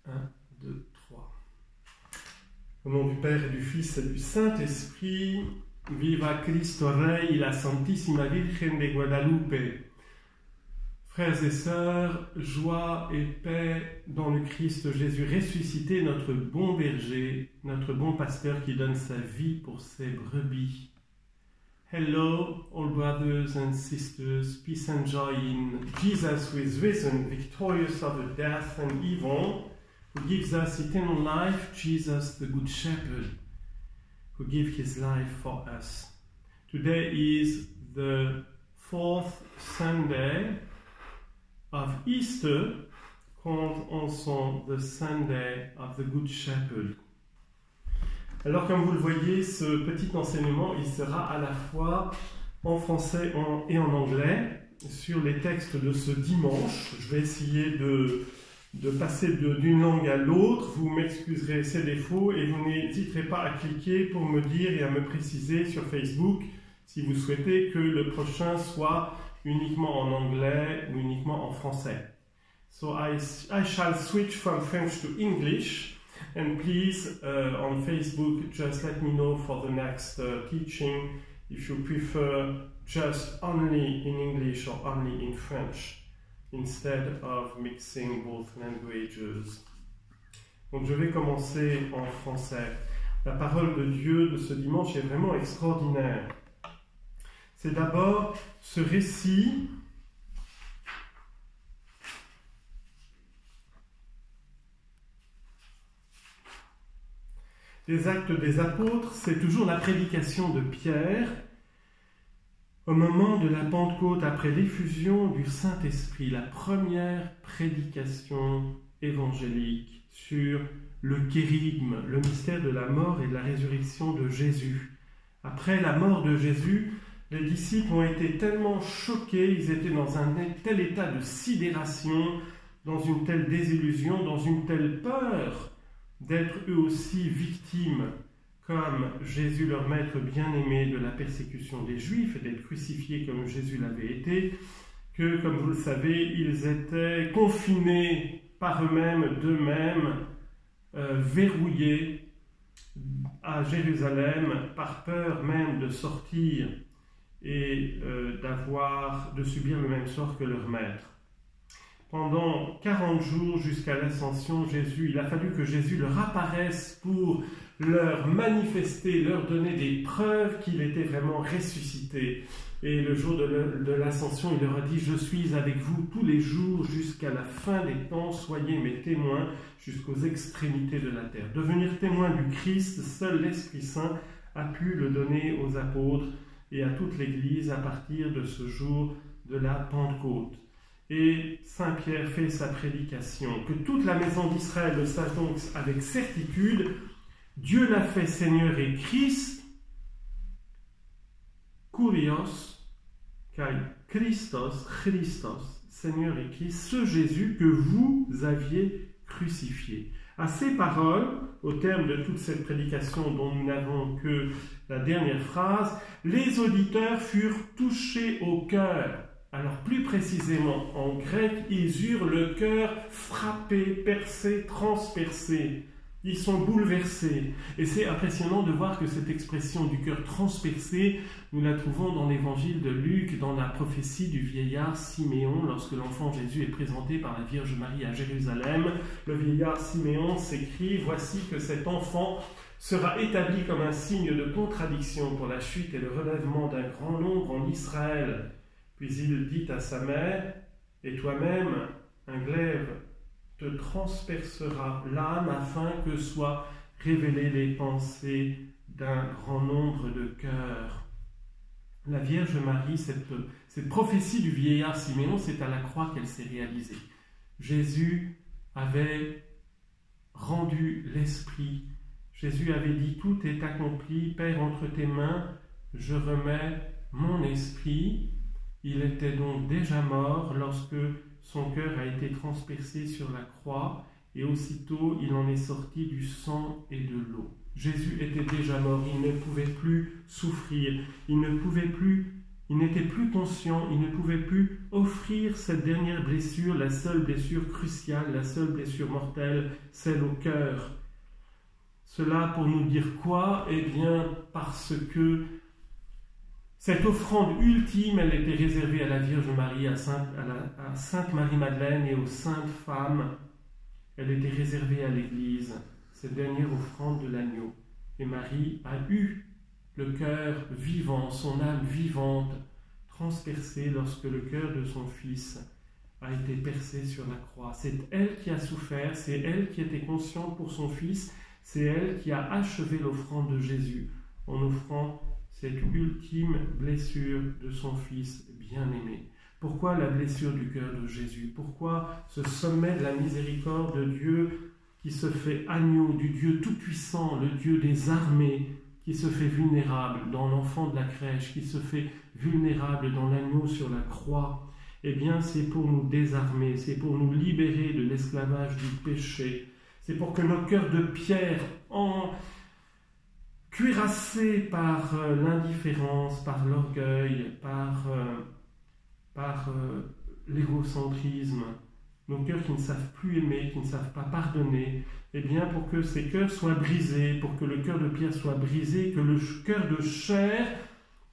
1, 2, 3. Au nom du Père et du Fils et du Saint-Esprit, Viva Cristo Rey, la Santissima Virgen de Guadalupe. Frères et sœurs, joie et paix dans le Christ Jésus ressuscité, notre bon berger, notre bon pasteur qui donne sa vie pour ses brebis. Hello, all brothers and sisters, peace and joy in Jesus who is risen, victorious over death and evil, who gives us eternal life, Jesus the Good Shepherd, who gives his life for us. Today is the fourth Sunday of Easter, called also the Sunday of the Good Shepherd. Alors, comme vous le voyez, ce petit enseignement, il sera à la fois en français et en anglais sur les textes de ce dimanche. Je vais essayer de passer d'une langue à l'autre. Vous m'excuserez ces défauts et vous n'hésiterez pas à cliquer pour me dire et à me préciser sur Facebook si vous souhaitez que le prochain soit uniquement en anglais ou uniquement en français. So I shall switch from French to English. And please, on Facebook, just let me know for the next teaching if you prefer just only in English or only in French, instead of mixing both languages. Donc je vais commencer en français. La parole de Dieu de ce dimanche est vraiment extraordinaire. C'est d'abord ce récit des Actes des Apôtres, c'est toujours la prédication de Pierre au moment de la Pentecôte, après l'effusion du Saint-Esprit, la première prédication évangélique sur le kérygme, le mystère de la mort et de la résurrection de Jésus. Après la mort de Jésus, les disciples ont été tellement choqués, ils étaient dans un tel état de sidération, dans une telle désillusion, dans une telle peur, d'être eux aussi victimes, comme Jésus leur maître bien-aimé, de la persécution des Juifs et d'être crucifiés comme Jésus l'avait été, que, comme vous le savez, ils étaient confinés par eux-mêmes, d'eux-mêmes, verrouillés à Jérusalem, par peur même de sortir et de subir le même sort que leur maître. Pendant 40 jours jusqu'à l'ascension, il a fallu que Jésus leur apparaisse pour leur manifester, leur donner des preuves qu'il était vraiment ressuscité. Et le jour de l'ascension, il leur a dit « Je suis avec vous tous les jours jusqu'à la fin des temps, soyez mes témoins jusqu'aux extrémités de la terre. » Devenir témoin du Christ, seul l'Esprit Saint a pu le donner aux apôtres et à toute l'Église à partir de ce jour de la Pentecôte. Et Saint Pierre fait sa prédication. Que toute la maison d'Israël le sache donc avec certitude, Dieu l'a fait Seigneur et Christ, Kurios, kai Christos, Seigneur et Christ, ce Jésus que vous aviez crucifié. À ces paroles, au terme de toute cette prédication dont nous n'avons que la dernière phrase, les auditeurs furent touchés au cœur. Alors plus précisément, en grec, ils eurent le cœur frappé, percé, transpercé. Ils sont bouleversés. Et c'est impressionnant de voir que cette expression du cœur transpercé, nous la trouvons dans l'évangile de Luc, dans la prophétie du vieillard Siméon, lorsque l'enfant Jésus est présenté par la Vierge Marie à Jérusalem. Le vieillard Siméon s'écrie « Voici que cet enfant sera établi comme un signe de contradiction pour la chute et le relèvement d'un grand nombre en Israël. » Puis il dit à sa mère, « Et toi-même, un glaive te transpercera l'âme afin que soient révélées les pensées d'un grand nombre de cœurs. » La Vierge Marie, cette prophétie du vieillard Siméon, c'est à la croix qu'elle s'est réalisée. Jésus avait rendu l'Esprit. Jésus avait dit, « Tout est accompli, Père, entre tes mains, je remets mon esprit. » Il était donc déjà mort lorsque son cœur a été transpercé sur la croix et aussitôt il en est sorti du sang et de l'eau. Jésus était déjà mort, il ne pouvait plus souffrir, il ne pouvait plus Il n'était plus conscient, il ne pouvait plus offrir cette dernière blessure, la seule blessure cruciale, la seule blessure mortelle, celle au cœur. Cela pour nous dire quoi? Eh bien, parce que cette offrande ultime, elle était réservée à la Vierge Marie, à Sainte Marie-Madeleine et aux saintes femmes. Elle était réservée à l'Église, cette dernière offrande de l'agneau. Et Marie a eu le cœur vivant, son âme vivante, transpercée lorsque le cœur de son Fils a été percé sur la croix. C'est elle qui a souffert, c'est elle qui était consciente pour son Fils, c'est elle qui a achevé l'offrande de Jésus en offrant cette ultime blessure de son Fils bien-aimé. Pourquoi la blessure du cœur de Jésus? Pourquoi ce sommet de la miséricorde de Dieu qui se fait agneau, du Dieu tout-puissant, le Dieu des armées, qui se fait vulnérable dans l'enfant de la crèche, qui se fait vulnérable dans l'agneau sur la croix? Eh bien, c'est pour nous désarmer, c'est pour nous libérer de l'esclavage du péché. C'est pour que nos cœurs de pierre, cuirassés par l'indifférence, par l'orgueil, par l'égocentrisme, nos cœurs qui ne savent plus aimer, qui ne savent pas pardonner, eh bien pour que ces cœurs soient brisés, pour que le cœur de pierre soit brisé, que le cœur de chair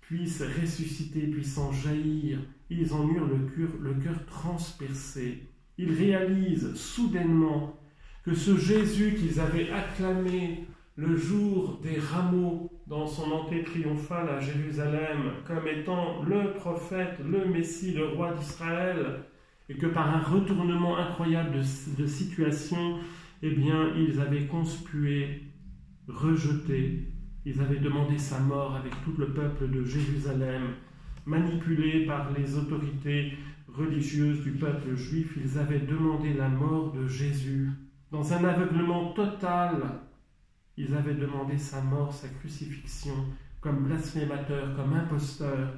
puisse ressusciter, puisse en jaillir. Ils en eurent le cœur transpercé. Ils réalisent soudainement que ce Jésus qu'ils avaient acclamé le jour des rameaux dans son entrée triomphale à Jérusalem comme étant le prophète, le Messie, le roi d'Israël, et que par un retournement incroyable de situation, eh bien, ils avaient conspué, rejeté, ils avaient demandé sa mort avec tout le peuple de Jérusalem, manipulés par les autorités religieuses du peuple juif, ils avaient demandé la mort de Jésus. Dans un aveuglement total, ils avaient demandé sa mort, sa crucifixion, comme blasphémateur, comme imposteur.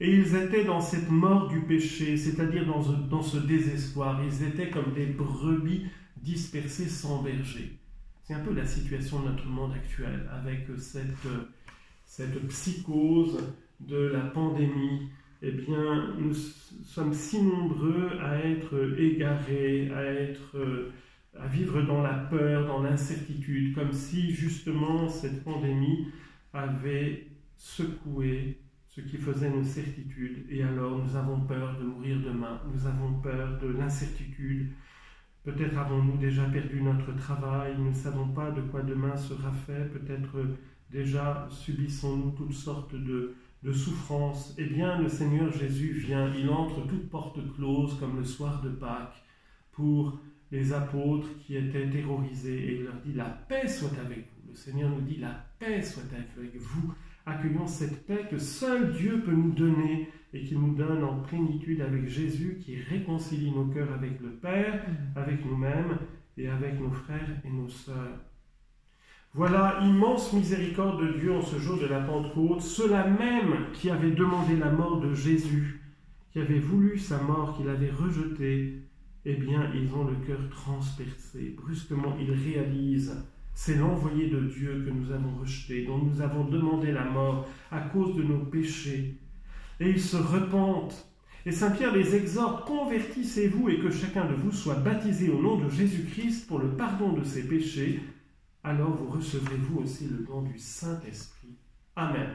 Et ils étaient dans cette mort du péché, c'est-à-dire dans ce désespoir. Ils étaient comme des brebis dispersées sans berger. C'est un peu la situation de notre monde actuel, avec cette psychose de la pandémie. Eh bien, nous sommes si nombreux à être égarés, à vivre dans la peur, dans l'incertitude, comme si justement cette pandémie avait secoué ce qui faisait nos certitudes. Et alors nous avons peur de mourir demain, nous avons peur de l'incertitude. Peut-être avons-nous déjà perdu notre travail, nous ne savons pas de quoi demain sera fait, peut-être déjà subissons-nous toutes sortes de souffrances. Eh bien, le Seigneur Jésus vient, il entre toutes portes closes comme le soir de Pâques pour les apôtres qui étaient terrorisés et il leur dit « La paix soit avec vous ». Le Seigneur nous dit « La paix soit avec vous ». Accueillons cette paix que seul Dieu peut nous donner et qu'il nous donne en plénitude avec Jésus qui réconcilie nos cœurs avec le Père, avec nous-mêmes et avec nos frères et nos sœurs. Voilà, immense miséricorde de Dieu en ce jour de la Pentecôte, ceux-là même qui avaient demandé la mort de Jésus, qui avaient voulu sa mort, qui l'avaient rejeté, eh bien, ils ont le cœur transpercé. Brusquement, ils réalisent, c'est l'envoyé de Dieu que nous avons rejeté, dont nous avons demandé la mort à cause de nos péchés. Et ils se repentent. Et Saint Pierre les exhorte, convertissez-vous et que chacun de vous soit baptisé au nom de Jésus-Christ pour le pardon de ses péchés. Alors vous recevrez vous aussi le don du Saint-Esprit. Amen.